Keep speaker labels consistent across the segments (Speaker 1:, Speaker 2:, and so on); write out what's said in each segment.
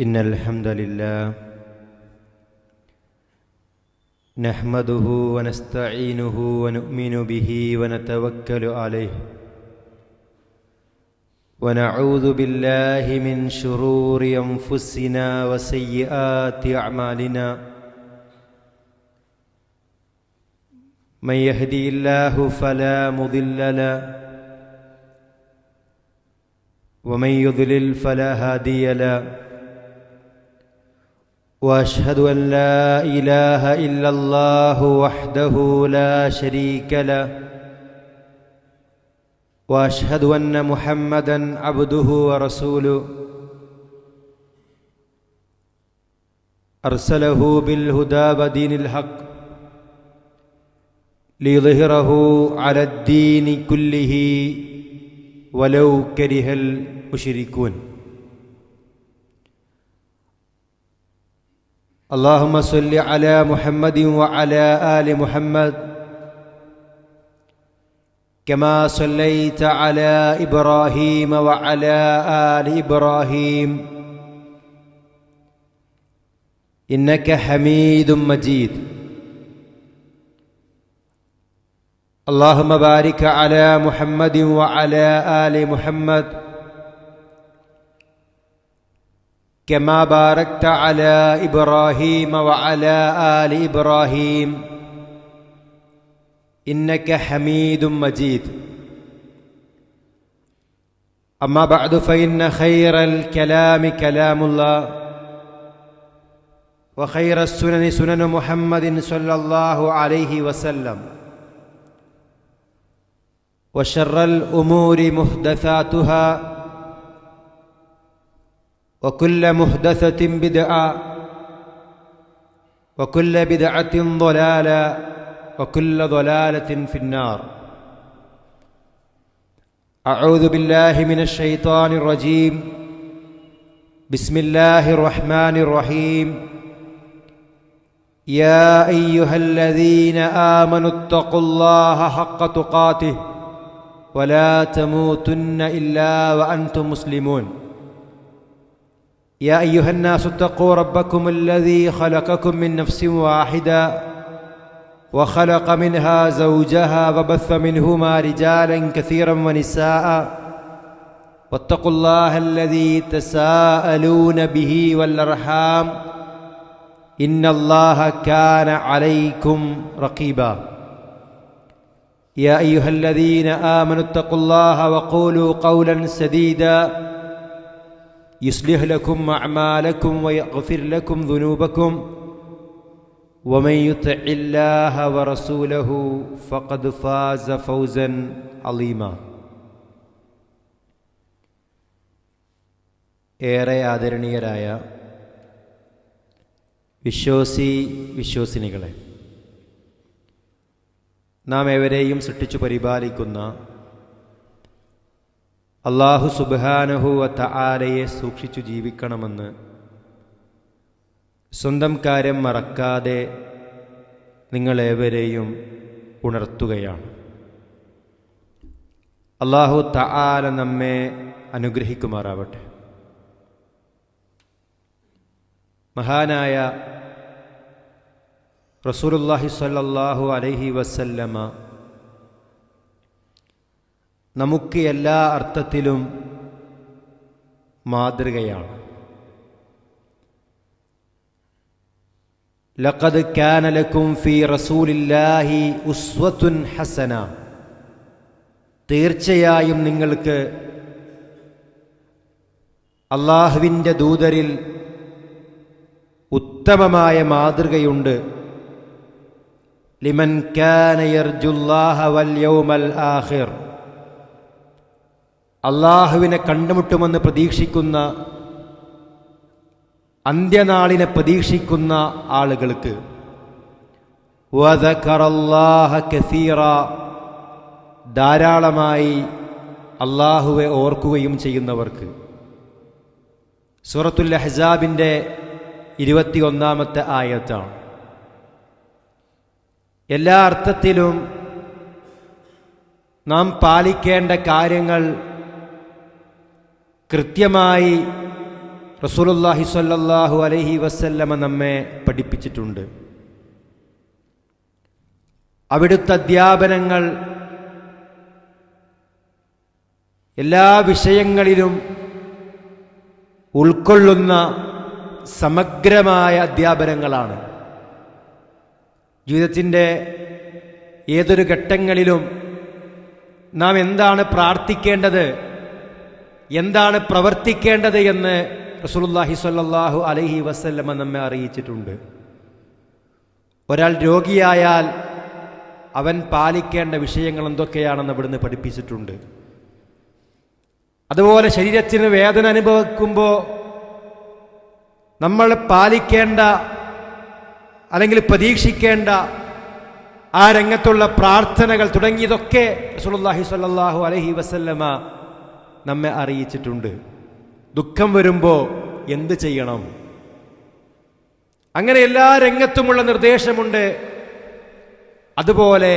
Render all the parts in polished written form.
Speaker 1: إن الحمد لله نحمده ونستعينه ونؤمن به ونتوكل عليه ونعوذ بالله من شرور أنفسنا وسيئات أعمالنا من يهدي الله فلا مضل له ومن يضلل فلا هادي له وأشهد أن لا إله إلا الله وحده لا شريك له وأشهد أن محمدًا عبده ورسوله أرسله بالهدى ودين الحق ليظهره على الدين كله ولو كره المشركون. اللهم صل على محمد وعلى آل محمد كما صليت على إبراهيم وعلى آل إبراهيم إنك حميد مجيد. اللهم بارك على محمد وعلى آل محمد كما باركت على إبراهيم وعلى آل إبراهيم إنك حميد مجيد. أما بعد فإن خير الكلام كلام الله وخير السنن سنن محمد صلى الله عليه وسلم وشر الأمور محدثاتها وكل محدثة بدعة وكل بدعة ضلالة وكل ضلالة في النار. أعوذ بالله من الشيطان الرجيم. بسم الله الرحمن الرحيم. يا أيها الذين آمنوا اتقوا الله حق تقاته ولا تموتن إلا وأنتم مسلمون. يا أيها الناس اتقوا ربكم الذي خلقكم من نفس واحدة وخلق منها زوجها وبث منهما رجالا كثيرا ونساء واتقوا الله الذي تساءلون به والأرحام إن الله كان عليكم رقيبا. يا أيها الذين آمنوا اتقوا الله وقولوا قولا سديدا يصلح لكم أعمالكم ويغفر لكم ذنوبكم ومن يطع الله ورسوله فقد فاز فوزا عظيما. ഏറെ ആദരണീയരായ വിശ്വാസിനികളെ, നാം ഏവരെയും സൃഷ്ടിച്ചു പരിപാലിക്കുന്ന അല്ലാഹു സുബ്ഹാനഹു വ തആലയെ സൂക്ഷിച്ചു ജീവിക്കണമെന്ന് സ്വന്തം കാര്യം മറക്കാതെ നിങ്ങളേവരെയും ഉണർത്തുകയാണ്. അല്ലാഹു തആല നമ്മെ അനുഗ്രഹിക്കുമാറാവട്ടെ. മഹാനായ റസൂലുള്ളാഹി സ്വല്ലല്ലാഹു അലൈഹി വസല്ലമ നമുക്ക് എല്ലാ അർത്ഥത്തിലും മാതൃകയാണ്. ലഖദ് കാന ലക്കും ഫീ റസൂലില്ലാഹി ഉസ്വത്തുൻ ഹസന. തീർച്ചയായും നിങ്ങൾക്ക് അല്ലാഹുവിൻ്റെ ദൂതരിൽ ഉത്തമമായ മാതൃകയുണ്ട്. ലിമൻ കാന യർജുല്ലാഹ വൽ യൗമൽ ആഖിർ. അല്ലാഹുവിനെ കണ്ടുമുട്ടുമെന്ന് പ്രതീക്ഷിക്കുന്ന, അന്ത്യനാളിനെ പ്രതീക്ഷിക്കുന്ന ആളുകൾക്ക്. വദകറല്ലാഹ കസീറ. ധാരാളമായി അല്ലാഹുവെ ഓർക്കുകയും ചെയ്യുന്നവർക്ക്. സൂറത്തുൽ അഹ്സാബിൻ്റെ 21-ാമത്തെ ആയത്താണ്. എല്ലാ അർത്ഥത്തിലും നാം പാലിക്കേണ്ട കാര്യങ്ങൾ കൃത്യമായി റസൂലുള്ളാഹി സ്വല്ലല്ലാഹു അലൈഹി വസല്ലമ നമ്മെ പഠിപ്പിച്ചിട്ടുണ്ട്. അവിടുത്തെ അധ്യാപനങ്ങൾ എല്ലാ വിഷയങ്ങളിലും ഉൾക്കൊള്ളുന്ന സമഗ്രമായ അധ്യാപനങ്ങളാണ്. ജീവിതത്തിൻ്റെ ഏതൊരു ഘട്ടങ്ങളിലും നാം എന്താണ് പ്രാർത്ഥിക്കേണ്ടത്, എന്താണ് പ്രവർത്തിക്കേണ്ടത് എന്ന് റസൂലുള്ളാഹി സ്വല്ലല്ലാഹു അലൈഹി വസല്ലമ നമ്മെ അറിയിച്ചിട്ടുണ്ട്. ഒരാൾ രോഗിയായാൽ അവൻ പാലിക്കേണ്ട വിഷയങ്ങൾ എന്തൊക്കെയാണെന്ന് അവിടുന്ന് പഠിപ്പിച്ചിട്ടുണ്ട്. അതുപോലെ ശരീരത്തിന് വേദന അനുഭവിക്കുമ്പോൾ നമ്മൾ പാലിക്കേണ്ട അല്ലെങ്കിൽ പ്രതീക്ഷിക്കേണ്ട ആ രംഗത്തുള്ള പ്രാർത്ഥനകൾ തുടങ്ങിയതൊക്കെ റസൂലുള്ളാഹി സ്വല്ലല്ലാഹു അലൈഹി വസല്ലമ നമ്മെ അറിയിച്ചിട്ടുണ്ട്. ദുഃഖം വരുമ്പോൾ എന്ത് ചെയ്യണം, അങ്ങനെ എല്ലാ രംഗത്തുമുള്ള നിർദ്ദേശമുണ്ട്. അതുപോലെ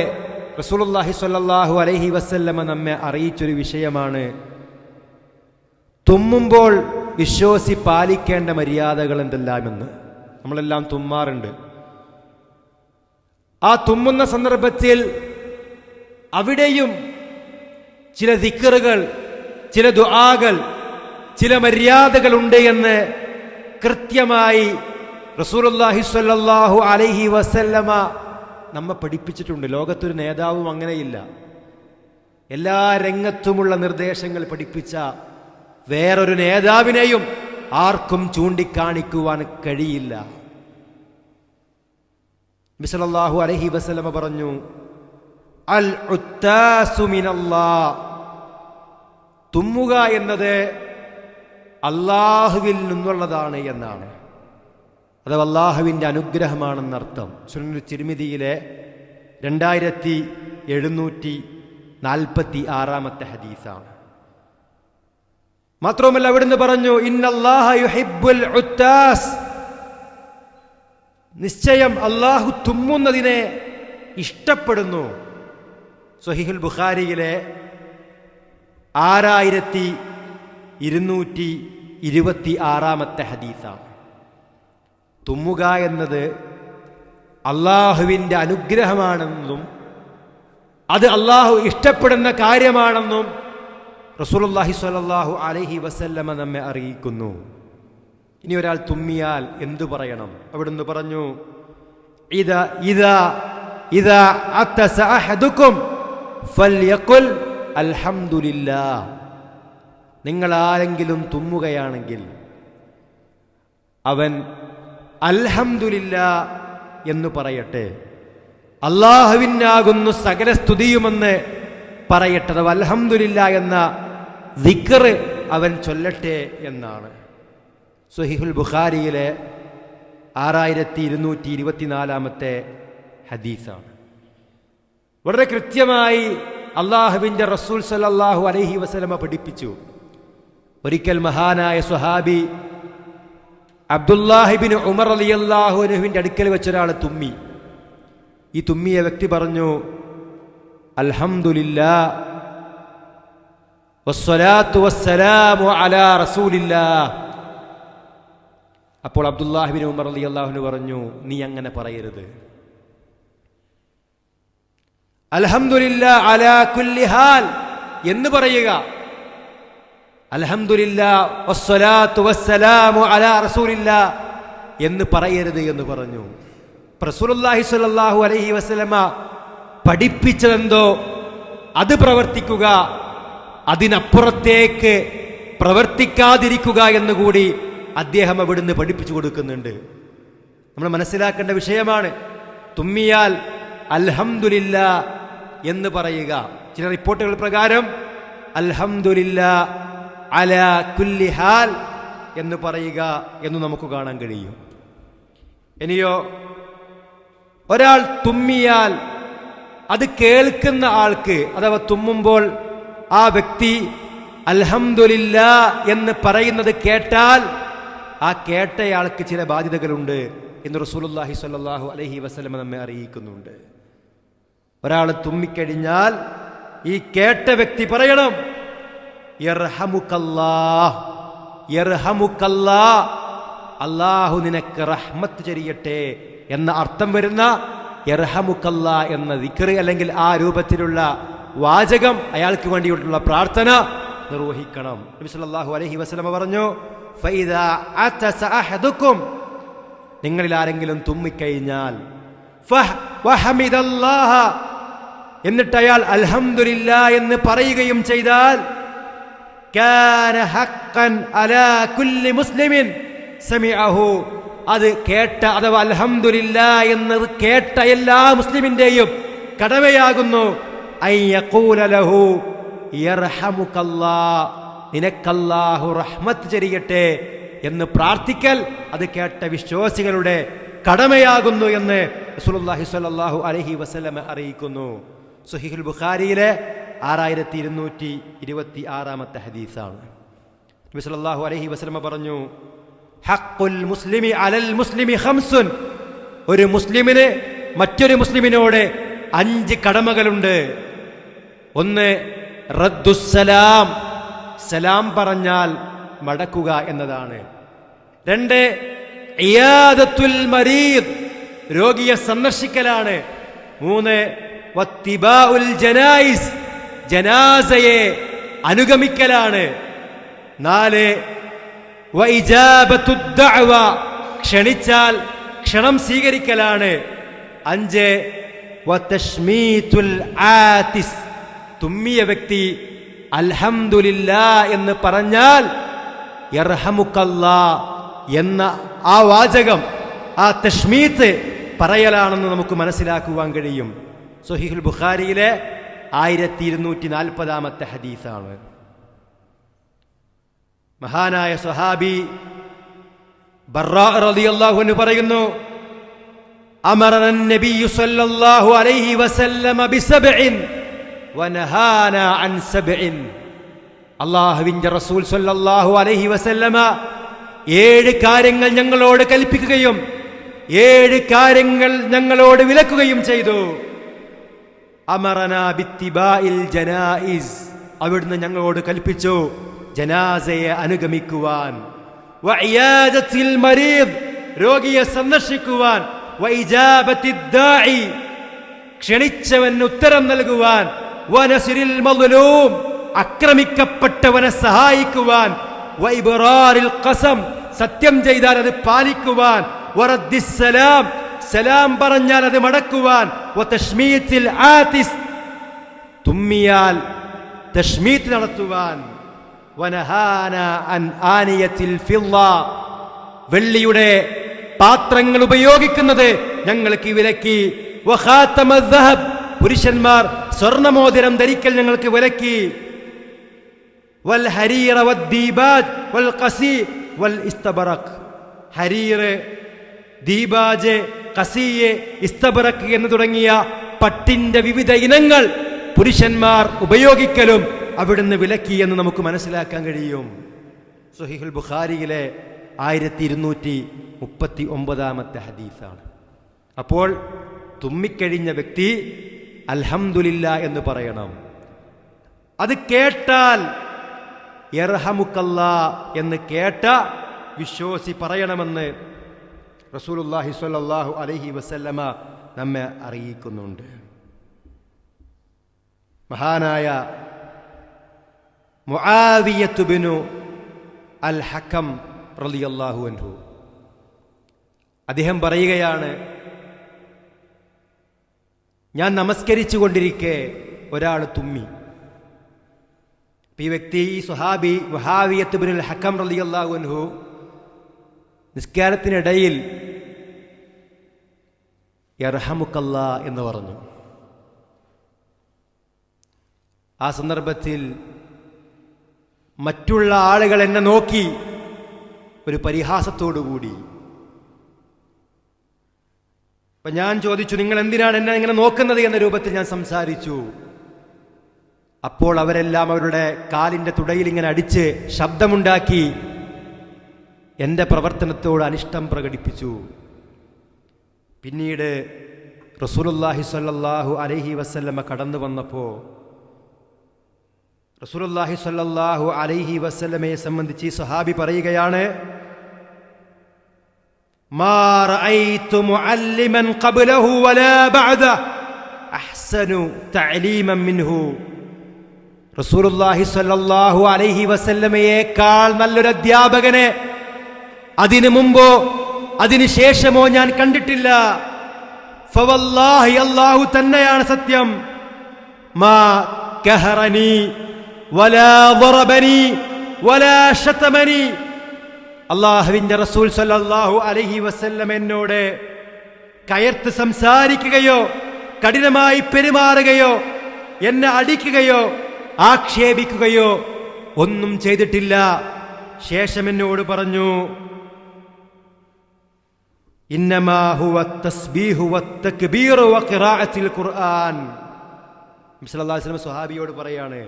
Speaker 1: റസൂലുള്ളാഹി സ്വല്ലല്ലാഹു അലൈഹി വസല്ലമ നമ്മെ അറിയിച്ചൊരു വിഷയമാണ് തുമ്മുമ്പോൾ വിശ്വാസി പാലിക്കേണ്ട മര്യാദകൾ എന്തെല്ലാമെന്ന്. നമ്മളെല്ലാം തുമ്മാറുണ്ട്. ആ തുമ്മുന്ന സന്ദർഭത്തിൽ അവിടെയും ചില ദിക്റുകൾ, ചില ദുആകൾ, ചില മര്യാദകളുണ്ട് എന്ന് കൃത്യമായി റസൂലുള്ളാഹി സ്വല്ലല്ലാഹു അലൈഹി വസല്ലമ നമ്മെ പഠിപ്പിച്ചിട്ടുണ്ട്. ലോകത്തൊരു നേതാവും അങ്ങനെയില്ല. എല്ലാ രംഗത്തുമുള്ള നിർദ്ദേശങ്ങൾ പഠിപ്പിച്ച വേറൊരു നേതാവിനെയും ആർക്കും ചൂണ്ടിക്കാണിക്കുവാൻ കഴിയില്ല. നബി സല്ലല്ലാഹു അലൈഹി വസല്ലമ പറഞ്ഞു, അൽ ഉത്താസു മിനല്ലാഹ്, തുമ്മുക എന്നത് അല്ലാഹുവിൽ നിന്നുള്ളതാണ് എന്നാണ്. അത് അല്ലാഹുവിൻ്റെ അനുഗ്രഹമാണെന്നർത്ഥം. സുനനുൽ തിർമിദിയിലെ 2746 ഹദീസാണ്. മാത്രവുമല്ല അവിടുന്ന് പറഞ്ഞു, ഇന്നല്ലാഹ യുഹിബ്ബുൽ ഉത്താസ്, നിശ്ചയം അല്ലാഹു തുമ്മുന്നതിനെ ഇഷ്ടപ്പെടുന്നു. സ്വഹീഹുൽ ബുഖാരിയിലെ 6226 ഹദീസാണ്. തുമ്മുക എന്നത് അല്ലാഹുവിൻ്റെ അനുഗ്രഹമാണെന്നും അത് അല്ലാഹു ഇഷ്ടപ്പെടുന്ന കാര്യമാണെന്നും റസൂലുള്ളാഹി സ്വല്ലല്ലാഹു അലൈഹി വസല്ലമ നമ്മെ അറിയിക്കുന്നു. ഇനി ഒരാൾ തുമ്മിയാൽ എന്തു പറയണം? അവിടുന്ന് പറഞ്ഞു, ഇദാ അത്തസ അഹദുക്കും ഫൽയഖുൽ അൽഹംദുലില്ലാഹ്, നിങ്ങൾ ആരെങ്കിലും തുമ്മുകയാണെങ്കിൽ അവൻ അൽഹംദുലില്ലാഹ് എന്ന് പറയട്ടെ. അല്ലാഹുവിനാകുന്നു സകല സ്തുതിയുമെന്ന് പറയട്ടെ. അത് അൽഹംദുലില്ലാഹ് എന്ന ദിക്ർ അവൻ ചൊല്ലട്ടെ എന്നാണ്. സ്വഹീഹുൽ ബുഖാരിയിലെ 6224 ഹദീസാണ്. വളരെ കൃത്യമായി അല്ലാഹുവിൻ്റെ റസൂൽ സല്ലല്ലാഹു അലൈഹി വസല്ലമ പഠിപ്പിച്ചു. ഒരിക്കൽ മഹാനായ സ്വഹാബി അബ്ദുല്ലാഹിബ്നു ഉമർ റളിയല്ലാഹു അൻഹുവിൻ്റെ അടുക്കൽ വെച്ചൊരാൾ തുമ്മി. ഈ തുമ്മിയ വ്യക്തി പറഞ്ഞു, അൽഹംദുലില്ലാഹ് വസ്സലാത്തു വസ്സലാമു അലാ റസൂലില്ലാഹ്. അപ്പോൾ അബ്ദുല്ലാഹിബ്നു ഉമർ റളിയല്ലാഹു അൻഹു പറഞ്ഞു, നീ അങ്ങനെ പറയരുത്. അൽഹംദുലില്ലാഹ് അലാ കുല്ലി ഹാൽ എന്ന് പറയുക. അൽഹംദുലില്ലാഹ് വസ്സലാത്തു വസ്സലാമു അലാ റസൂലില്ലാഹ് എന്ന് പറയരുത് എന്ന് പറഞ്ഞു. റസൂലുള്ളാഹി സ്വല്ലല്ലാഹു അലൈഹി വസല്ലമ പഠിപ്പിച്ചതെന്തോ അത് പ്രവർത്തിക്കുക, അതിനപ്പുറത്തേക്ക് പ്രവർത്തിക്കാതിരിക്കുക എന്നുകൂടി അദ്ദേഹം അവിടുന്ന് പഠിപ്പിച്ചു കൊടുക്കുന്നുണ്ട്. നമ്മൾ മനസ്സിലാക്കേണ്ട വിഷയമാണ്. തുമ്മിയാൽ അൽഹംദുലില്ലാഹ് എന്ന് പറയുക. ചില റിപ്പോർട്ടുകൾ പ്രകാരം അൽഹംദുലില്ലാഹ് അലാ കുല്ലി ഹാൽ എന്ന് പറയുക എന്ന് നമുക്ക് കാണാൻ കഴിയും. ഇനിയോ ഒരാൾ തുമ്മിയാൽ അത് കേൾക്കുന്ന ആൾക്ക്, അഥവാ തുമ്മുമ്പോൾ ആ വ്യക്തി അൽഹംദുലില്ലാഹ് എന്ന് പറയുന്നത് കേട്ടാൽ ആ കേട്ടയാൾക്ക് ചില ബാധ്യതകളുണ്ട് എന്ന് റസൂലുള്ളാഹി സ്വല്ലല്ലാഹു അലൈഹി വസല്ലം നമ്മെ അറിയിക്കുന്നുണ്ട്. ഒരാൾ തുമ്മിക്കഴിഞ്ഞാൽ ഈ കേട്ട വ്യക്തി പറയണം, യർഹമുക്കല്ലാഹ്, യർഹമുക്കല്ലാ, അല്ലാഹു നിനക്ക് റഹ്മത്ത് ചൊരിയട്ടെ എന്ന അർത്ഥം വരുന്ന യർഹമുക്കല്ലാ എന്ന ദിക്ർ അല്ലെങ്കിൽ ആ രൂപത്തിലുള്ള വാചകം അയാൾക്ക് വേണ്ടിയിട്ടുള്ള പ്രാർത്ഥന നിർവഹിക്കണം. നബി സല്ലല്ലാഹു അലൈഹി വസല്ലം പറഞ്ഞു, ഫഇദാ അതസ അഹദുക്കും, നിങ്ങളിൽ ആരെങ്കിലും തുമ്മിക്കഴിഞ്ഞാൽ വഹമിദല്ലാഹ, എന്നിട്ട് അയാൾ അൽഹംദുലില്ലാ എന്ന് പറയുകയും ചെയ്താൽ, കാന ഹഖ്ഖൻ അലാ കുല്ലി മുസ്ലിമിൻ സമിഅഹു, അത് കേട്ട അഥവാ അൽഹംദുലില്ലാ എന്നത് കേട്ട എല്ലാ മുസ്ലിമിന്റെയും കടമയാകുന്നു അയ്യഖൂല ലഹു യർഹമുക്കല്ലാ, നിനക്കല്ലാഹു റഹ്മത്ത് ചൊരിയട്ടെ എന്ന് പ്രാർത്ഥിക്കൽ അത് കേട്ട വിശ്വാസികളുടെ കടമയാകുന്നു എന്ന് റസൂലുള്ളാഹി സ്വല്ലല്ലാഹു അലൈഹി വസല്ലം അറിയിക്കുന്നു. സ്വഹീഹുൽ ബുഖാരിയിലെ 6226 ഹദീസാണ്. നബി സല്ലല്ലാഹു അലൈഹി വസല്ലം പറഞ്ഞു, ഹഖ്ഖുൽ മുസ്ലിമി അലൽ മുസ്ലിമി ഖംസുൻ, ഒരു മുസ്ലിമിന് മറ്റൊരു മുസ്ലിമിനോട് 5 കടമകളുണ്ട്. ഒന്ന് റദ്ദുസ്സലാം, സലാം പറഞ്ഞാൽ മടക്കുക എന്നതാണ്. 2 ഇയാദത്തുൽ മരീദ്, രോഗിയെ സന്ദർശിക്കലാണ്. 3 വത്തിബാഉൽ ജനായിസ്, ജനാസയെ അനുഗമിക്കലാണ്. 4 വഇജാബത്തുദ് ദഅവ, ക്ഷണിച്ചാൽ ക്ഷണം സ്വീകരിക്കലാണ്. 5 വതശ്മീതുൽ ആതിസ്, തുമ്മിയ വ്യക്തി അൽഹംദുലില്ലാ എന്ന് പറഞ്ഞാൽ യർഹമുക്കല്ലാ എന്ന ആ വാചകം, ആ തശ്മീത്ത് പറയലാണെന്ന് നമുക്ക് മനസ്സിലാക്കുവാൻ കഴിയും. സ്വഹീഹുൽ ബുഖാരിയിലെ 1240 ഹദീസാണ്. മഹാനായ സ്വഹാബി ബർറാ റളിയല്ലാഹു അൻഹു പറയുന്നു, അമറന നബിയ്യു സ്വല്ലല്ലാഹു അലൈഹി വസല്ലമ ബിസബ്ഇൻ വനഹാനാ അൻ സബ്ഇൻ, അല്ലാഹുവിന്റെ റസൂൽ സ്വല്ലല്ലാഹു അലൈഹി വസല്ലമ 7 കാര്യങ്ങൾ ഞങ്ങളോട് കൽപ്പിക്കുകയും 7 കാര്യങ്ങൾ ഞങ്ങളോട് വിലക്കുകയും ചെയ്തു. അമറനാ ബിത്തിബാഇൽ ജനായിസ്, അവിടുന്ന് ഞങ്ങളോട് കൽപ്പിച്ചു ജനാസയെ അനുഗമിക്കുവാൻ. വഇയാദത്തിൽ മരീദ്, രോഗിയെ സന്ദർശിക്കുവാൻ. വഇജാബത്തിദ് ദാഇ, ക്ഷണിച്ചവന് ഉത്തരം നൽകുവാൻ. വനസ്രിൽ മദ്ലൂം, ആക്രമിക്കപ്പെട്ടവനെ സഹായിക്കുവാൻ. വഇബ്റാറിൽ ഖസം, സത്യം ചെയ്താൽ അത് പാലിക്കുവാൻ. വറദ്ദിസ്സലാം, സലാം പറഞ്ഞാൽ അത് മടക്കുവാൻ. വതശ്മീത്തിൽ ആതിസ്, തുമ്മിയാൽ തശ്മീത്ത് നടത്തുവാൻ. വനഹാന അൻ ആനിയത്തിൽ ഫിദ്ദ, വെള്ളിയുടെ പാത്രങ്ങൾ ഉപയോഗിക്കുന്നത് ഞങ്ങൾക്ക് വിലക്കി. വഖാതമദ് ദഹബ്, പുരുഷന്മാർ സ്വർണ്ണമോതിരം ധരിക്കൽ ഞങ്ങൾക്ക് വിലക്കി. വൽ ഹരീറ വദ്ദീബാജ് വൽ ഖസി വൽ ഇസ്തബറഖ്, ഹരീർ, ദീബാജ്, ഖസിയ്, ഇസ്തബറഖ് എന്ന് തുടങ്ങിയ പട്ടിന്റെ വിവിധ ഇനങ്ങൾ പുരുഷന്മാർ ഉപയോഗിക്കലും അവിടുന്ന് വിലക്കി എന്ന് നമുക്ക് മനസ്സിലാക്കാൻ കഴിയും. സ്വഹീഹുൽ ബുഖാരിയിലെ 1239 ഹദീസാണ്. അപ്പോൾ തുമ്മിക്കഴിഞ്ഞ വ്യക്തി അൽഹംദുലില്ലാ എന്ന് പറയണം. അത് കേട്ടാൽ യർഹമുക്കല്ലാ എന്ന് കേട്ട വിശ്വാസി പറയണമെന്ന് റസൂലുള്ളാഹി സ്വല്ലല്ലാഹു അലൈഹി വസല്ലമ നമ്മെ അറിയിക്കുന്നുണ്ട്. മഹാനായ മുആവിയത്ത് ബിനു അൽ ഹക്കം റളിയല്ലാഹു അൻഹു, അദ്ദേഹം പറയുകയാണ്, ഞാൻ നമസ്കരിച്ചു കൊണ്ടിരിക്കെ ഒരാൾ തുമ്മി. ഈ വ്യക്തി, ഈ സ്വഹാബി മുആവിയത്ത് ബിനുൽ ഹക്കം റളിയല്ലാഹു അൻഹു നിസ്കാരത്തിനിടയിൽ യർഹമുക്കല്ലാ എന്ന് പറഞ്ഞു. ആ സന്ദർഭത്തിൽ മറ്റുള്ള ആളുകൾ എന്നെ നോക്കി ഒരു പരിഹാസത്തോടുകൂടി. അപ്പൊ ഞാൻ ചോദിച്ചു, നിങ്ങൾ എന്തിനാണ് എന്നെ ഇങ്ങനെ നോക്കുന്നത് എന്ന രൂപത്തിൽ ഞാൻ സംസാരിച്ചു. അപ്പോൾ അവരെല്ലാം അവരുടെ കാലിൻ്റെ തുടയിൽ ഇങ്ങനെ അടിച്ച് ശബ്ദമുണ്ടാക്കി എൻ്റെ പ്രവർത്തനത്തോട് അനിഷ്ടം പ്രകടിപ്പിച്ചു. പിന്നീട് റസൂലുള്ളാഹി സ്വല്ലല്ലാഹു അലൈഹി വസല്ലമ കടന്നു വന്നപ്പോൾ റസൂലുള്ളാഹി സ്വല്ലല്ലാഹു അലൈഹി വസല്ലമയെ സംബന്ധിച്ച് സ്വഹാബി പറയുകയാണ്, മാ റഅയ്തു മുഅല്ലിമൻ ഖബ്ലഹു വലാ ബഅദഹു അഹ്സനു തഅലീമൻ മിൻഹു. റസൂലുള്ളാഹി സ്വല്ലല്ലാഹു അലൈഹി വസല്ലമയേക്കാൾ നല്ലൊരു അധ്യാപകനെ അതിനു മുമ്പോ അതിനു ശേഷമോ ഞാൻ കണ്ടിട്ടില്ല. ഫവല്ലാഹി, അല്ലാഹു തന്നെയാണ് സത്യം, മാ കഹറനി വലാ ദറബനി വലാ ശതമനി. അല്ലാഹുവിന്റെ റസൂൽ സ്വല്ലല്ലാഹു അലൈഹി വസല്ലം എന്നോട് കയർത്ത് സംസാരിക്കുകയോ കഠിനമായി പെരുമാറുകയോ എന്നെ അടിക്കുകയോ ആക്ഷേപിക്കുകയോ ഒന്നും ചെയ്തിട്ടില്ല. ശേഷം എന്നോട് പറഞ്ഞു, ഇന്നമാ ഹുവ തസ്ബീഹു വത്തക്ബീറു വഖിറാഅത്തുൽ ഖുർആൻ. നബി സല്ലല്ലാഹു അലൈഹി വസല്ലം സ്വഹാബിയോട് പറയാണ്,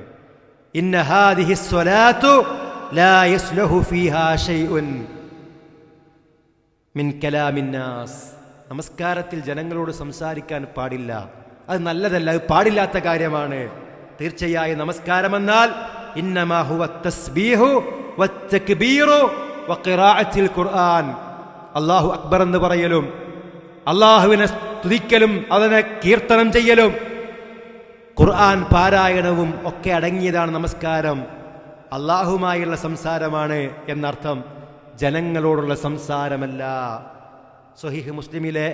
Speaker 1: ഇന്ന ഹാദിഹി സ്വലാത്തു ലാ യസ്ലഹു ഫീഹാ ശൈഉൻ മിൻ കലാമിൻ നാസ്. നമസ്കാരത്തിൽ ജനങ്ങളോട് സംസാരിക്കാൻ പാടില്ല, അത് നല്ലതല്ല, അത് പാടില്ലാത്ത കാര്യമാണ്. തീർച്ചയായും നമസ്കാരമെന്നാൽ ഇന്നമാ ഹുവ തസ്ബീഹു വത്തക്ബീറു വഖിറാഅത്തുൽ ഖുർആൻ, അല്ലാഹു അക്ബർ എന്ന് പറയലും അല്ലാഹുവിനെ സ്തുതിക്കലും അതിനെ കീർത്തനം ചെയ്യലും ഖുർആൻ പാരായണവും ഒക്കെ അടങ്ങിയതാണ് നമസ്കാരം. അല്ലാഹുമായുള്ള സംസാരമാണ് എന്നർത്ഥം, ജനങ്ങളോടുള്ള സംസാരമല്ല. സ്വഹീഹ് മുസ്ലിമിലെ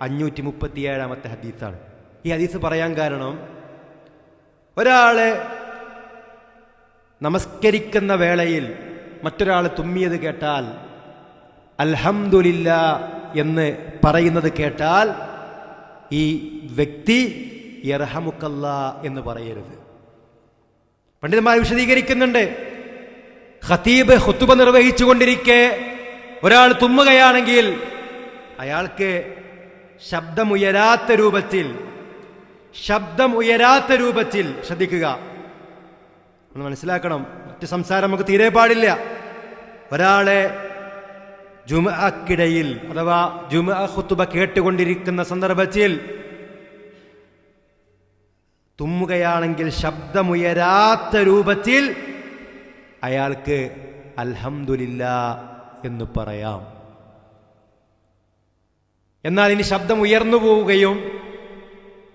Speaker 1: 537 ഹദീസാണ്. ഈ ഹദീസ് പറയാൻ കാരണം, ഒരാള് നമസ്കരിക്കുന്ന വേളയിൽ മറ്റൊരാൾ തുമ്മിയത് കേട്ടാൽ അൽഹംദുലില്ലാ എന്ന് പറയുന്നത് കേട്ടാൽ ഈ വ്യക്തി യർഹമുക്കല്ലാ എന്ന് പറയരുത്. പണ്ഡിതന്മാർ വിശദീകരിക്കുന്നുണ്ട്, ഖതീബ് ഖുതുബ നിർവഹിച്ചുകൊണ്ടിരിക്കെ ഒരാൾ തുമ്മുകയാണെങ്കിൽ അയാൾക്ക് ശബ്ദമുയരാത്ത രൂപത്തിൽ ശ്രദ്ധിക്കുക, ഒന്ന് മനസ്സിലാക്കണം, മറ്റ് സംസാരം നമുക്ക് തീരെ പാടില്ല. ഒരാളെ ജുമുഅക്കിടയിൽ അഥവാ ജുമുഅ ഖുതുബ കേട്ടുകൊണ്ടിരിക്കുന്ന സന്ദർഭത്തിൽ തുമ്മുകയാണെങ്കിൽ ശബ്ദമുയരാത്ത രൂപത്തിൽ അയാൾക്ക് അൽഹംദുലില്ലാ എന്ന് പറയാം. എന്നാൽ ഇനി ശബ്ദം ഉയർന്നു പോവുകയും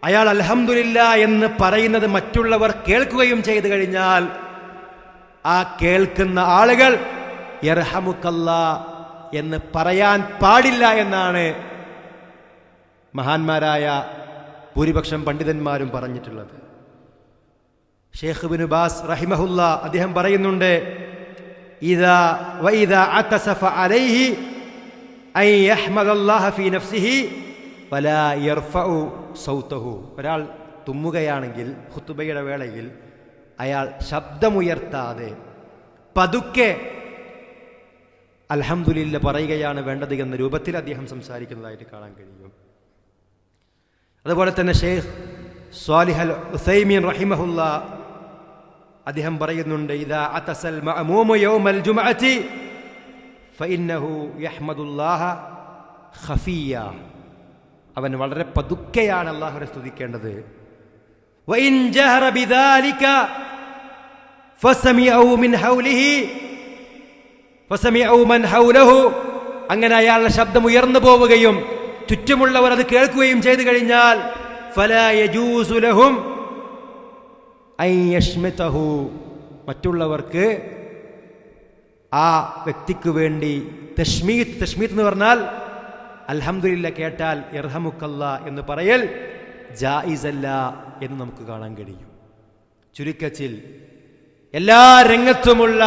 Speaker 1: അയാൾ അൽഹംദുലില്ലാ എന്ന് പറയുന്നത് മറ്റുള്ളവർ കേൾക്കുകയും ചെയ്തു കഴിഞ്ഞാൽ ആ കേൾക്കുന്ന ആളുകൾ യർഹമുക്കല്ലാ എന്ന് പറയാൻ പാടില്ല എന്നാണ് മഹാന്മാരായ ഭൂരിപക്ഷം പണ്ഡിതന്മാരും പറഞ്ഞിട്ടുള്ളത്. ഷെയ്ഖ് ഇബ്നു ബാസ് റഹിമഹുല്ലാ അദ്ദേഹം പറയുന്നുണ്ട്, ഇദാ വഇദാ അതസഫ അലൈഹി അൻ യഹ്മദല്ലാഹ ഫീ നഫ്സിഹി വലാ യർഫഉ സൗതഹു. ഒരാൾ തുമ്മുകയാണെങ്കിൽ ഖുതുബയുടെ വേളയിൽ അയാൾ ശബ്ദമുയർത്താതെ പതുക്കെ അൽഹംദുലില്ല പറയുകയാണ് വേണ്ടത് എന്ന രൂപത്തിൽ അദ്ദേഹം സംസാരിക്കുന്നതായിട്ട് കാണാൻ കഴിയും. അതുപോലെ തന്നെ ഷെയ്ഖ് സ്വാലിഹ് അൽ ഉസൈമീൻ റഹിമഹുല്ലാ അദ്ദേഹം പറയുന്നുണ്ട്, ഇദാ അതസൽ മഅമൂമു യൗമൽ ജുമുഅത്തി ഫഇന്നഹു യഹ്മദുല്ലാഹ ഖഫിയ്യ. അവൻ വളരെ പതുക്കെയാണ് അല്ലാഹുവിനെ സ്തുതിക്കേണ്ടത്. വഇൻ ജഹറ ബിദാലിക ഫസമിഉ മിൻ ഹൗലിഹി ഫസമിഉ മൻ ഹൗലഹു. അങ്ങനെ അയാളുടെ ശബ്ദം ഉയർന്നു പോവുകയും ചുറ്റുമുള്ളവർ അത് കേൾക്കുകയും ചെയ്തു കഴിഞ്ഞാൽ ഫലാ യജൂസു ലഹും അൻ യശ്മിതഹു. മറ്റുള്ളവർക്ക് ആ വ്യക്തിക്ക് വേണ്ടി തശ്മീത്ത് എന്ന് പറഞ്ഞാൽ അൽഹംദുലില്ല കേട്ടാൽ യർഹമുക്കല്ലാ എന്ന് പറയൽ ജായിസല്ല എന്ന് നമുക്ക് കാണാൻ കഴിയും. ചുരുക്കത്തിൽ എല്ലാ രംഗത്തുമുള്ള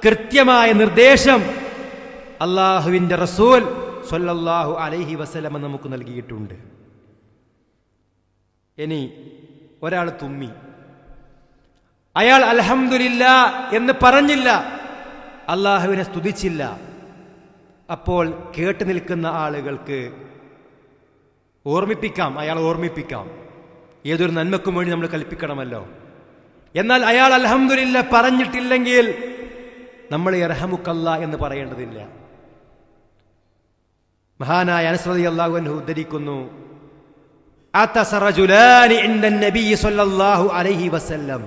Speaker 1: കൃത്യമായ നിർദ്ദേശം അല്ലാഹുവിൻ്റെ റസൂൽ സ്വല്ലല്ലാഹു അലൈഹി വസല്ലം നമുക്ക് നൽകിയിട്ടുണ്ട്. ഇനി ഒരാൾ തുമ്മി, അയാൾ അൽഹംദുലില്ലാ എന്ന് പറഞ്ഞില്ല, അല്ലാഹുവിനെ സ്തുതിച്ചില്ല. അപ്പോൾ കേട്ടു നിൽക്കുന്ന ആളുകൾക്ക് അയാൾ ഓർമ്മിപ്പിക്കാം. ഏതൊരു നന്മക്കും വേണ്ടി നമ്മൾ കൽപ്പിക്കണമല്ലോ. എന്നാൽ അയാൾ അൽഹംദുലില്ലാ പറഞ്ഞിട്ടില്ലെങ്കിൽ നമ്മൾ യർഹമുക്കല്ലാ എന്ന് പറയേണ്ടതില്ല. മഹാനായ അനസ് റളിയല്ലാഹു അൻഹു ഉദ്ധരിക്കുന്നു, അതസ റജുലാനി ഇൻദ നബി സ്വല്ലല്ലാഹു അലൈഹി വസല്ലം.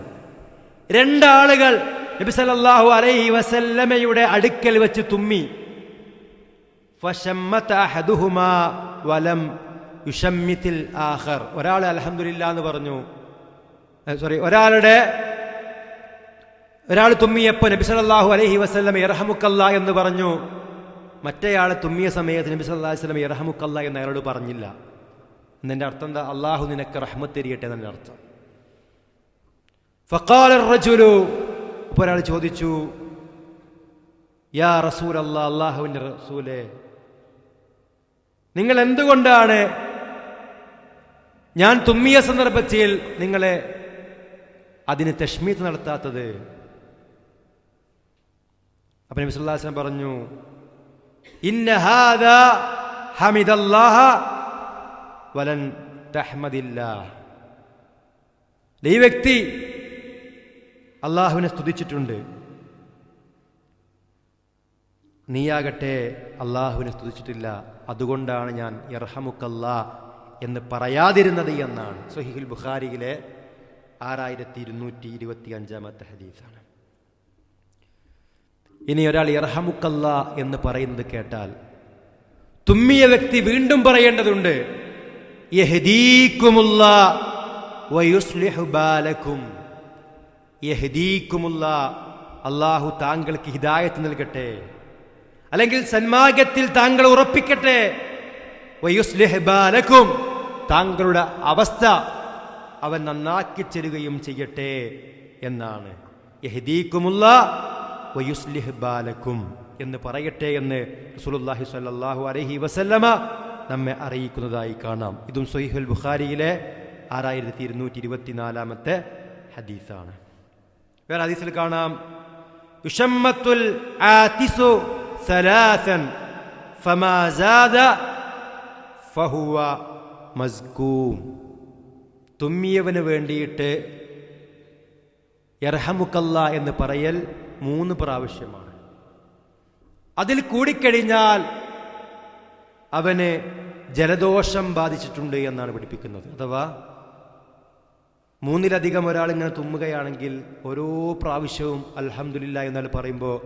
Speaker 1: രണ്ടാളുകൾ നബി സല്ലല്ലാഹു അലൈഹി വസല്ലമയുടെ അടുക്കൽ വെച്ച് തുമ്മി. ഫശമ്മത അഹദുഹുമാ വലം യുശമ്മിതിൽ ആഖർ. ഒരാൾ അൽഹംദുലില്ലാ എന്ന് പറഞ്ഞു. ഒരാൾ തുമ്മിയപ്പോൾ നബി സല്ലല്ലാഹു അലൈഹി വസല്ലം യർഹമുക്കല്ലാ എന്ന് പറഞ്ഞു. മറ്റേയാൾ തുമ്മിയ സമയത്ത് നബി സല്ലല്ലാഹു അലൈഹി വസല്ലം യർഹമുക്കല്ലാ എന്ന് അയാളോട് പറഞ്ഞില്ല. എന്നതിൻ്റെ അർത്ഥം എന്താ? അള്ളാഹു നിനക്ക് റഹ്മത്ത് തരികട്ടെ എന്നതിൻ്റെ അർത്ഥം. ഫഖാല റജുലു, അപ്പോൾ ഒരാൾ ചോദിച്ചു, യാ റസൂലല്ലാഹ്, അള്ളാഹുവിൻ്റെ റസൂലേ, നിങ്ങൾ എന്തുകൊണ്ടാണ് ഞാൻ തുമ്മിയ സന്ദർഭത്തിൽ നിങ്ങളെ അതിന് തശ്മീത്ത് നടത്താത്തത്? അപ്പോൾ നബി സല്ലല്ലാഹു അലൈഹി വസല്ലം പറഞ്ഞു, ഇന്ന ഹാദാ ഹമിദല്ലാഹ വലൻ തഹ്മദില്ലാഹ്. ഈ വ്യക്തി അള്ളാഹുവിനെ സ്തുതിച്ചിട്ടുണ്ട്, നീയാകട്ടെ അള്ളാഹുവിനെ സ്തുതിച്ചിട്ടില്ല, അതുകൊണ്ടാണ് ഞാൻ യർഹമുക്കല്ലാ എന്ന് പറയാതിരുന്നത് എന്നാണ്. സ്വഹീഹുൽ ബുഖാരിയിലെ 6225 ഹദീസാണ്. ഇനി ഒരാൾ യർഹമുക്കല്ലാ എന്ന് പറയുന്നത് കേട്ടാൽ തുമ്മിയ വ്യക്തി വീണ്ടും പറയേണ്ടതുണ്ട്, യഹ്ദീകുമുല്ലാ വയുസ്ലിഹു ബാലക്കും. യഹ്ദീകുമുല്ലാ, അല്ലാഹു താങ്കൾക്ക് ഹിദായത്ത് നൽകട്ടെ, അല്ലെങ്കിൽ സന്മാർഗത്തിൽ താങ്കൾ ഉറപ്പിക്കട്ടെ. വയുസ്ലിഹു ബാലക്കും, താങ്കളുടെ അവസ്ഥ അവൻ നന്നാക്കി തരുകയും ചെയ്യട്ടെ എന്നാണ്. യഹ്ദീകുമുല്ലാ വയുസ്ലിഹു ബാലക്കും എന്ന് പറയട്ടെ എന്ന് റസൂലുള്ളാഹി സ്വല്ലല്ലാഹു അലൈഹി വസല്ലമ നമ്മെ അറിയിക്കുന്നതായി കാണാം. ഇതും സ്വഹീഹുൽ ബുഖാരിയിലെ 6224 ഹദീസാണ്. വേറെ ഹദീസിൽ കാണാം, യുശമ്മത്തുൽ ആതിസു സലാസൻ ഫമാ സാദ ഫഹുവ മസ്കൂം. തുമ്മിയവന് വേണ്ടിയിട്ട് യർഹമുക്കല്ലാ എന്ന് പറയൽ 3 പ്രാവശ്യമാണ്. അതിൽ കൂടിക്കഴിഞ്ഞാൽ അവന് ജലദോഷം ബാധിച്ചിട്ടുണ്ട് എന്നാണ് പഠിപ്പിക്കുന്നത്. അഥവാ 3-ലധികം ഒരാൾ ഇങ്ങനെ തുമ്മുകയാണെങ്കിൽ ഓരോ പ്രാവശ്യവും അൽഹംദുലില്ലാ എന്നാൽ പറയുമ്പോൾ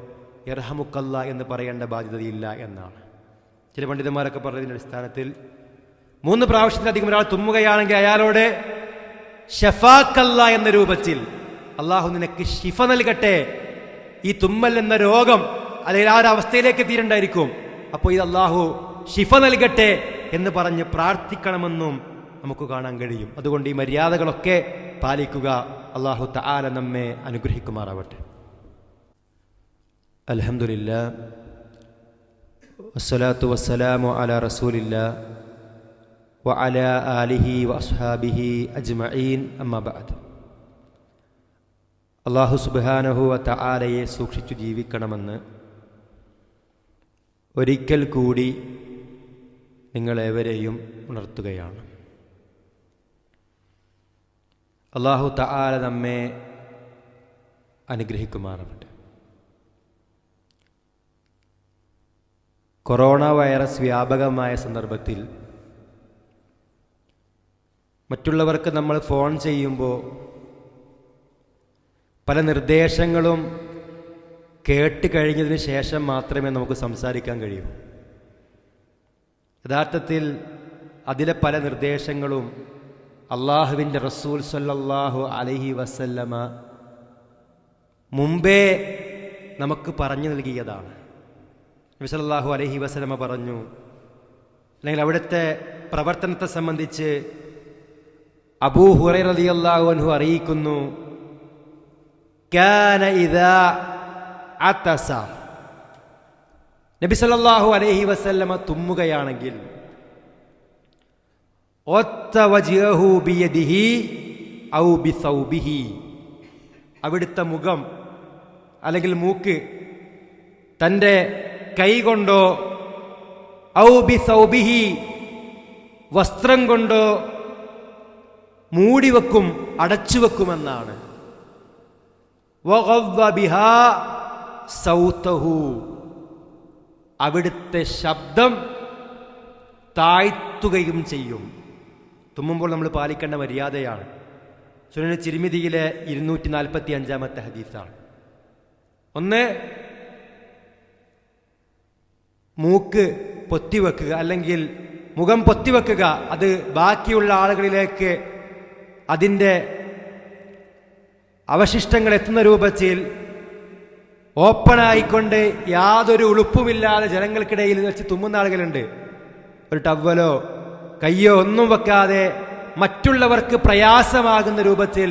Speaker 1: യർഹമുക്കല്ലാ എന്ന് പറയേണ്ട ബാധ്യതയില്ല എന്നാണ്. ചില പണ്ഡിതന്മാരൊക്കെ പറഞ്ഞതിൻ്റെ അടിസ്ഥാനത്തിൽ 3 പ്രാവശ്യത്തിലധികം ഒരാൾ തുമ്മുകയാണെങ്കിൽ അയാളോട് ഷഫാക്കല്ലാ എന്ന രൂപത്തിൽ, അള്ളാഹു നിനക്ക് ശിഫ നൽകട്ടെ, ഈ തുമ്മൽ എന്ന രോഗം അല്ലെങ്കിൽ ആ ഒരു അവസ്ഥയിലേക്ക് എത്തിയിട്ടുണ്ടായിരിക്കും, അപ്പോൾ ഇത് അള്ളാഹു ശിഫ നൽകട്ടെ എന്ന് പറഞ്ഞ് പ്രാർത്ഥിക്കണമെന്നും നമുക്ക് കാണാൻ കഴിയും. അതുകൊണ്ട് ഈ മര്യാദകളൊക്കെ പാലിക്കുക. അള്ളാഹു തആല നമ്മെ അനുഗ്രഹിക്കുമാറാവട്ടെ. അൽഹംദുലില്ലാഹ് വസ്സലാത്തു വസ്സലാമു അലാ റസൂലില്ലാഹ് വഅലാ ആലിഹി വഅസ്ഹാബിഹി അജ്മഈൻ, അമ്മാ ബഅദ്. അള്ളാഹു സുബ്ഹാനഹു വ തആലയെ സൂക്ഷിച്ചു ജീവിക്കണമെന്ന് ഒരിക്കൽ കൂടി നിങ്ങളേവരെയും ഉണർത്തുകയാണ്. അള്ളാഹു തആല നമ്മെ അനുഗ്രഹിക്കുമാറാവട്ടെ. കൊറോണ വൈറസ് വ്യാപകമായ സന്ദർഭത്തിൽ മറ്റുള്ളവർക്ക് നമ്മൾ ഫോൺ ചെയ്യുമ്പോൾ പല നിർദ്ദേശങ്ങളും കേട്ട് കഴിഞ്ഞതിന് ശേഷം മാത്രമേ നമുക്ക് സംസാരിക്കാൻ കഴിയൂ. യഥാർത്ഥത്തിൽ അതിലെ പല നിർദ്ദേശങ്ങളും അള്ളാഹുവിൻ്റെ റസൂൽ സല്ലല്ലാഹു അലൈഹി വസല്ലമ മുമ്പേ നമുക്ക് പറഞ്ഞു നൽകിയതാണ്. നബി സല്ലല്ലാഹു അലൈഹി വസല്ലമ പറഞ്ഞു, അല്ലെങ്കിൽ അവിടുത്തെ പ്രവർത്തനത്തെ സംബന്ധിച്ച് അബൂ ഹുറൈറ റളിയല്ലാഹു അൻഹു അറിയിക്കുന്നു, കാന ഇദാ അതസ, നബി സല്ലല്ലാഹു അലൈഹി വസല്ലമ തുമ്മുകയാണെങ്കിൽ ഒത്തവജിഹു ബിയദിഹി ഔ ബിസൗബിഹി, അവിടുത്തെ മുഖം അല്ലെങ്കിൽ മൂക്ക് തൻ്റെ കൈ കൊണ്ടോ ഔ ബിസൗബിഹി വസ്ത്രം കൊണ്ടോ മൂടിവെക്കും, അടച്ചുവെക്കുമെന്നാണ്. വഗദ്ദ ബിഹാ സൗതഹു, അവിടുത്തെ ശബ്ദം താഴ്ത്തുകയും ചെയ്യും. തുമ്മുമ്പോൾ നമ്മൾ പാലിക്കേണ്ട മര്യാദയാണ്. സുനൻ തിർമിദിയിലെ 245 ഹദീസാണ്. ഒന്ന്, മൂക്ക് പൊത്തിവെക്കുക അല്ലെങ്കിൽ മുഖം പൊത്തിവെക്കുക, അത് ബാക്കിയുള്ള ആളുകളിലേക്ക് അതിൻ്റെ അവശിഷ്ടങ്ങൾ എത്തുന്ന രൂപത്തിൽ ഓപ്പണായിക്കൊണ്ട് യാതൊരു ഉളുപ്പുമില്ലാതെ ജനങ്ങൾക്കിടയിൽ വെച്ച് തുമ്മുന്ന ആളുകളുണ്ട്. ഒരു ടവ്വലോ കയ്യോ ഒന്നും വെക്കാതെ മറ്റുള്ളവർക്ക് പ്രയാസമാകുന്ന രൂപത്തിൽ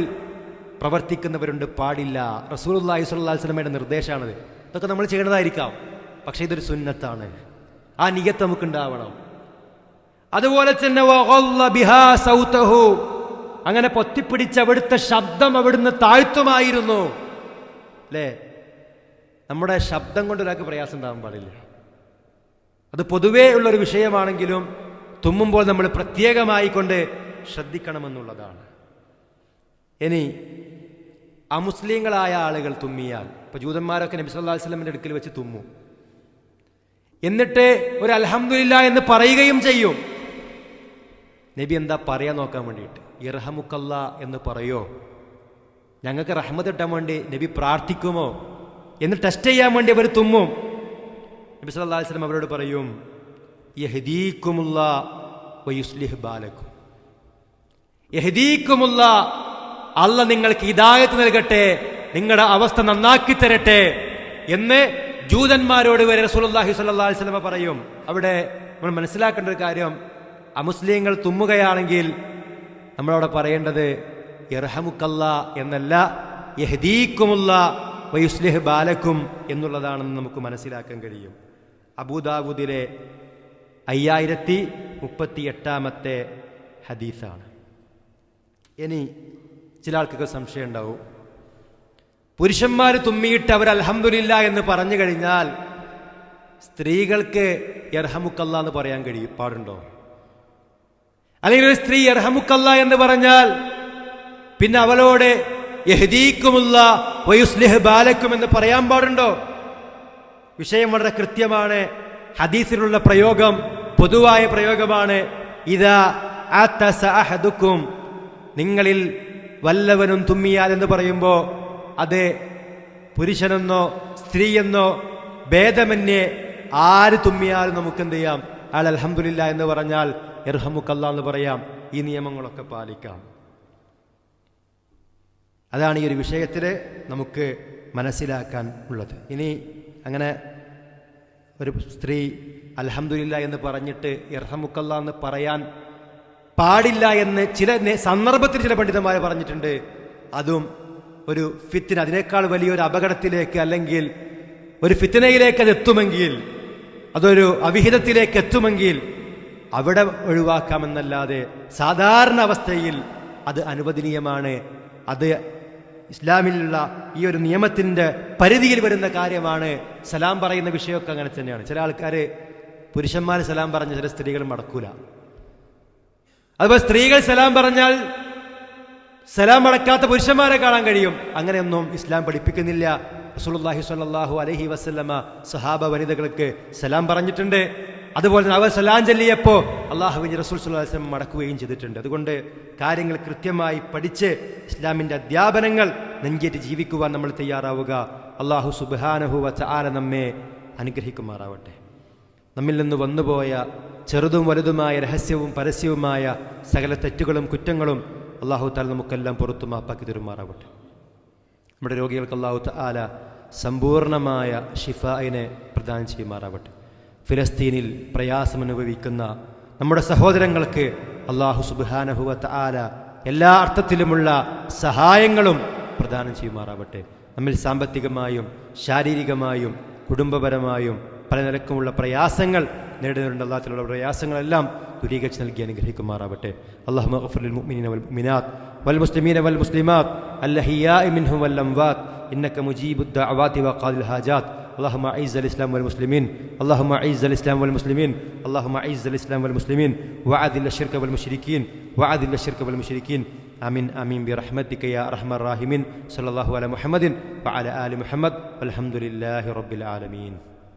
Speaker 1: പ്രവർത്തിക്കുന്നവരുണ്ട്. പാടില്ല. റസൂലുള്ളാഹി സ്വല്ലല്ലാഹു അലൈഹി വസല്ലമയുടെ നിർദ്ദേശമാണത്. ഇതൊക്കെ നമ്മൾ ചെയ്യേണ്ടതായിരിക്കാം, പക്ഷേ ഇതൊരു സുന്നത്താണ്. ആ നിയ്യത്ത് നമുക്കുണ്ടാവണം. അതുപോലെ തന്നെ അങ്ങനെ പൊത്തിപ്പിടിച്ച് അവിടുത്തെ ശബ്ദം അവിടുന്ന് താഴ്ത്തുമായിരുന്നു. അല്ലേ? നമ്മുടെ ശബ്ദം കൊണ്ട് ഒരാൾക്ക് പ്രയാസം ഉണ്ടാകാൻ പാടില്ല. അത് പൊതുവേ ഉള്ളൊരു വിഷയമാണെങ്കിലും തുമ്മുമ്പോൾ നമ്മൾ പ്രത്യേകമായി കൊണ്ട് ശ്രദ്ധിക്കണമെന്നുള്ളതാണ്. ഇനി അമുസ്ലിങ്ങളായ ആളുകൾ തുമ്മിയാൽ, ഇപ്പൊ ജൂതന്മാരൊക്കെ നബി സല്ലല്ലാഹു അലൈഹി വസല്ലമയുടെ അടുക്കൽ വെച്ച് തുമ്മും, എന്നിട്ട് ഒരു അൽഹംദുലില്ലാ എന്ന് പറയുകയും ചെയ്യും. നബി എന്താ പറയാൻ നോക്കാൻ വേണ്ടിയിട്ട് ഇർഹമുക്കല്ലാ എന്ന് പറയോ, ഞങ്ങൾക്ക് റഹ്മത്ത് കിട്ടാൻ വേണ്ടി നബി പ്രാർത്ഥിക്കുമോ എന്ന് ടെസ്റ്റ് ചെയ്യാൻ വേണ്ടി അവർ തുമ്മും. നബി സല്ലല്ലാഹു അലൈഹി വസല്ലം അവരോട് പറയും, യഹ്ദീകുമുല്ലാ വയുസ്ലിഹ് ബാലക്കും. യഹ്ദീകുമുല്ലാ, അല്ല നിങ്ങൾക്ക് ഹിദായത്ത് നൽകട്ടെ, നിങ്ങളുടെ അവസ്ഥ നന്നാക്കി തരട്ടെ എന്ന് ജൂതന്മാരോട് വരെ റസൂലുള്ളാഹി സ്വല്ലല്ലാഹു അലൈഹി വസല്ലം പറയും. അവിടെ നമ്മൾ മനസ്സിലാക്കേണ്ട ഒരു കാര്യം, അമുസ്ലിങ്ങൾ തുമ്മുകയാണെങ്കിൽ നമ്മളവിടെ പറയേണ്ടത് ഇർഹമുക്കല്ലാ എന്നല്ല, യഹ്ദീകുമുല്ലാ വയുസ്ലിഹ് ബാലക്കും എന്നുള്ളതാണെന്ന് നമുക്ക് മനസ്സിലാക്കാൻ കഴിയും. അബൂദാവൂദിലെ 5038 ഹദീസാണ്. ഇനി ചില ആൾക്കൊക്കെ സംശയം ഉണ്ടാവും, പുരുഷന്മാർ തുമ്മിയിട്ട് അവർ അൽഹംദുലില്ലാ എന്ന് പറഞ്ഞു കഴിഞ്ഞാൽ സ്ത്രീകൾക്ക് യർഹമുക്കല്ലാ എന്ന് പറയാൻ പാടുണ്ടോ? അല്ലെങ്കിൽ ഒരു സ്ത്രീ യർഹമുക്കല്ലാ എന്ന് പറഞ്ഞാൽ പിന്നെ അവളോട് യഹ്ദീകുമുല്ലാ വയുസ്ലിഹ് ബാലക്കും എന്ന് പറയാൻ പാടുണ്ടോ? വിഷയം വളരെ കൃത്യമാണ്. ഹദീസിലുള്ള പ്രയോഗം പൊതുവായ പ്രയോഗമാണ്. ഇദാ അതസ അഹദുക്കും, നിങ്ങളിൽ വല്ലവനും തുമ്മിയാൽ എന്ന് പറയുമ്പോൾ അത് പുരുഷനെന്നോ സ്ത്രീയെന്നോ ഭേദമന്യേ ആര് തുമ്മിയാലും നമുക്ക് എന്ത് ചെയ്യാം? അയാൾ അൽഹംദുലില്ലാ എന്ന് പറഞ്ഞാൽ ഇർഹമുക്കല്ലാ എന്ന് പറയാം. ഈ നിയമങ്ങളൊക്കെ പാലിക്കാം. അതാണ് ഈ ഒരു വിഷയത്തിൽ നമുക്ക് മനസ്സിലാക്കാൻ ഉള്ളത്. ഇനി അങ്ങനെ ഒരു സ്ത്രീ അൽഹംദുലില്ലാ എന്ന് പറഞ്ഞിട്ട് ഇർഹമുക്കല്ലാ എന്ന് പറയാൻ പാടില്ല എന്ന് ചില സന്ദർഭത്തിൽ ചില പണ്ഡിതന്മാർ പറഞ്ഞിട്ടുണ്ട്. അതും ഒരു ഫിത്ന, അതിനേക്കാൾ വലിയൊരു അപകടത്തിലേക്ക് അല്ലെങ്കിൽ ഒരു ഫിത്നയിലേക്ക് അത് എത്തുമെങ്കിൽ, അതൊരു അവിഹിതത്തിലേക്ക് എത്തുമെങ്കിൽ അവിടെ ഒഴിവാക്കാമെന്നല്ലാതെ സാധാരണ അവസ്ഥയിൽ അത് അനുവദനീയമാണ്. അത് ഇസ്ലാമിലുള്ള ഈ ഒരു നിയമത്തിൻ്റെ പരിധിയിൽ വരുന്ന കാര്യമാണ്. സലാം പറയുന്ന വിഷയമൊക്കെ അങ്ങനെ തന്നെയാണ്. ചില ആൾക്കാർ പുരുഷന്മാർ സലാം പറഞ്ഞ ചില സ്ത്രീകൾ മടക്കൂല. അതുപോലെ സ്ത്രീകൾ സലാം പറഞ്ഞാൽ സലാം അടക്കാത്ത പുരുഷന്മാരെ കാണാൻ കഴിയും. അങ്ങനെയൊന്നും ഇസ്ലാം പഠിപ്പിക്കുന്നില്ല. റസൂലുള്ളാഹി സ്വല്ലല്ലാഹു അലൈഹി വസല്ലമ സഹാബ വനിതകൾക്ക് സലാം പറഞ്ഞിട്ടുണ്ട്. അതുപോലെ തന്നെ അവർ സലാം ചൊല്ലിയപ്പോൾ അള്ളാഹുവിൻ്റെ റസൂൽ സ്വല്ലല്ലാഹു അലൈഹി വസല്ലം മടക്കുകയും ചെയ്തിട്ടുണ്ട്. അതുകൊണ്ട് കാര്യങ്ങൾ കൃത്യമായി പഠിച്ച് ഇസ്ലാമിൻ്റെ അധ്യാപനങ്ങൾ നെഞ്ചേറ്റ് ജീവിക്കുവാൻ നമ്മൾ തയ്യാറാവുക. അള്ളാഹു സുബ്ഹാനഹു വ തആല നമ്മെ അനുഗ്രഹിക്കുമാറാവട്ടെ. നമ്മിൽ നിന്ന് വന്നുപോയ ചെറുതും വലുതുമായ രഹസ്യവും പരസ്യവുമായ സകല തെറ്റുകളും കുറ്റങ്ങളും അള്ളാഹു തആല നമുക്കെല്ലാം പുറത്തു മാപ്പാക്കി തരുമാറാവട്ടെ. നമ്മുടെ രോഗികൾക്ക് അള്ളാഹു തആല സമ്പൂർണമായ ഷിഫായിനെ പ്രദാനം ചെയ്യുമാറാവട്ടെ. ഫിലസ്തീനിൽ പ്രയാസമനുഭവിക്കുന്ന നമ്മുടെ സഹോദരങ്ങൾക്ക് അള്ളാഹു സുബ്ഹാനഹു വ തആല എല്ലാ അർത്ഥത്തിലുമുള്ള സഹായങ്ങളും പ്രദാനം ചെയ്യുമാറാവട്ടെ. നമ്മിൽ സാമ്പത്തികമായും ശാരീരികമായും കുടുംബപരമായും പല നിലക്കുമുള്ള പ്രയാസങ്ങൾ നേടുന്നുണ്ട്. അല്ലാഹുവിലുള്ള പ്രയാസങ്ങളെല്ലാം ദൂരീകരിച്ച് നൽകി അനുഗ്രഹിക്കുമാറാവട്ടെ. അല്ലാഹുമ്മ ഗ്ഫിർ ലിൽ മുഅ്മിനീന വൽ മുഅ്മിനാത്ത് വൽ മുസ്ലിമീന വൽ മുസ്ലിമാത്ത് അൽഹയ്യാഇ മിൻഹും വൽ അംവാത്ത് ഇന്നക മുജീബുദ് ദഅവാതി വഖാദിൽ ഹാജാത്ത്. اللهم اعز الاسلام والمسلمين اللهم اعز الاسلام والمسلمين اللهم اعز الاسلام والمسلمين واذل الشرك والمشركين واذل الشرك والمشركين آمين آمين برحمتك يا أرحم الراحمين. صلى الله على محمد وعلى آل محمد والحمد لله رب العالمين.